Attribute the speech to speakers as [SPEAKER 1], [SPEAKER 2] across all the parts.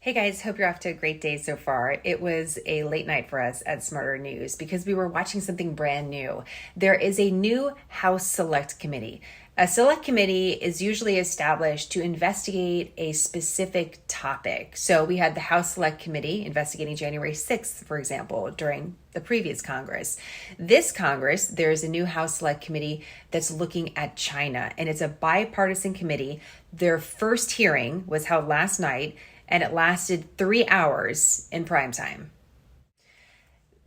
[SPEAKER 1] Hey guys, hope you're off to a great day so far. It was a late night for us at Smarter News because we were watching something brand new. There is a new House Select Committee. A select committee is usually established to investigate a specific topic. So we had the House Select Committee investigating January 6th, for example, during the previous Congress. This Congress, there's a new House Select Committee that's looking at China, and it's a bipartisan committee. Their first hearing was held last night, and it lasted 3 hours in prime time.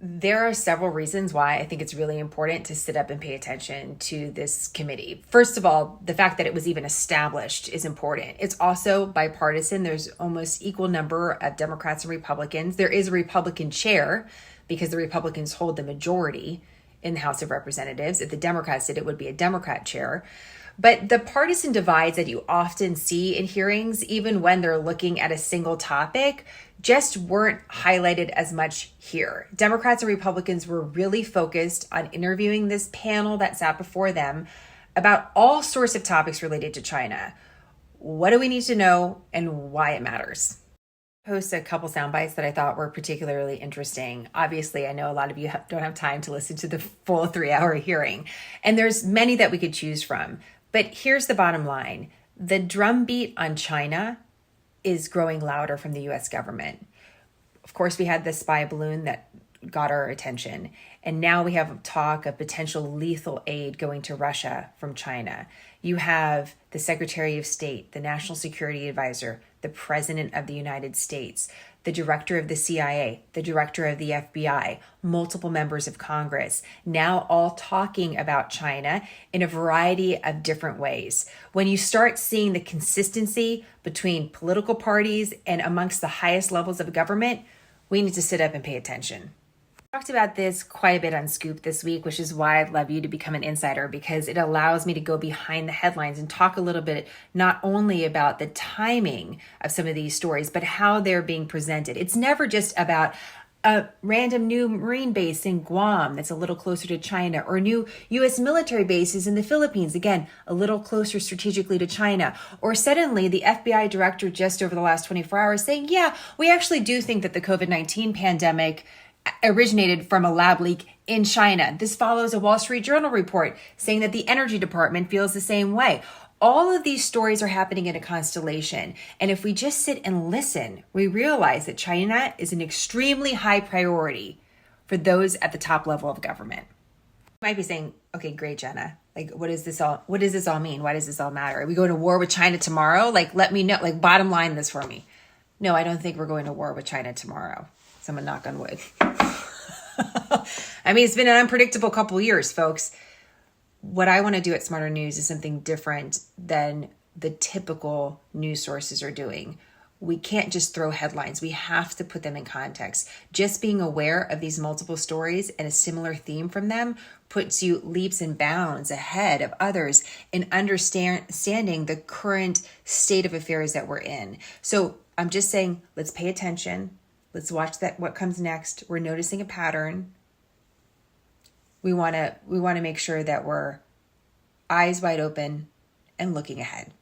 [SPEAKER 1] There are several reasons why I think it's really important to sit up and pay attention to this committee. First of all, the fact that it was even established is important. It's also bipartisan. There's almost equal number of Democrats and Republicans. There is a Republican chair because the Republicans hold the majority in the House of Representatives. If the Democrats did, it would be a Democrat chair. But the partisan divides that you often see in hearings, even when they're looking at a single topic, just weren't highlighted as much here. Democrats and Republicans were really focused on interviewing this panel that sat before them about all sorts of topics related to China. What do we need to know and why it matters? Post a couple sound bites that I thought were particularly interesting. Obviously, I know a lot of you don't have time to listen to the full 3-hour hearing, and there's many that we could choose from. But here's the bottom line. The drumbeat on China is growing louder from the US government. Of course, we had the spy balloon that got our attention. And now we have talk of potential lethal aid going to Russia from China. You have the Secretary of State, the National Security Advisor, the President of the United States, the Director of the CIA, the Director of the FBI, multiple members of Congress, now all talking about China in a variety of different ways. When you start seeing the consistency between political parties and amongst the highest levels of government, we need to sit up and pay attention. I talked about this quite a bit on Scoop this week, which is why I'd love you to become an insider, because it allows me to go behind the headlines and talk a little bit not only about the timing of some of these stories, but how they're being presented. It's never just about a random new Marine base in Guam that's a little closer to China, or new U.S. military bases in the Philippines, again, a little closer strategically to China, or suddenly the FBI director just over the last 24 hours saying, yeah, we actually do think that the COVID-19 pandemic originated from a lab leak in China. This follows a Wall Street Journal report saying that the Energy Department feels the same way. All of these stories are happening in a constellation. And if we just sit and listen, we realize that China is an extremely high priority for those at the top level of government. You might be saying, okay, great, Jenna. Like, what does this all mean? Why does this all matter? Are we going to war with China tomorrow? Like, let me know, like, bottom line this for me. No, I don't think we're going to war with China tomorrow. Someone knock on wood. I mean, it's been an unpredictable couple of years, folks. What I want to do at Smarter News is something different than the typical news sources are doing. We can't just throw headlines. We have to put them in context. Just being aware of these multiple stories and a similar theme from them puts you leaps and bounds ahead of others in understanding the current state of affairs that we're in. So I'm just saying, let's pay attention. Let's watch what comes next. We're noticing a pattern. We want to make sure that we're eyes wide open and looking ahead.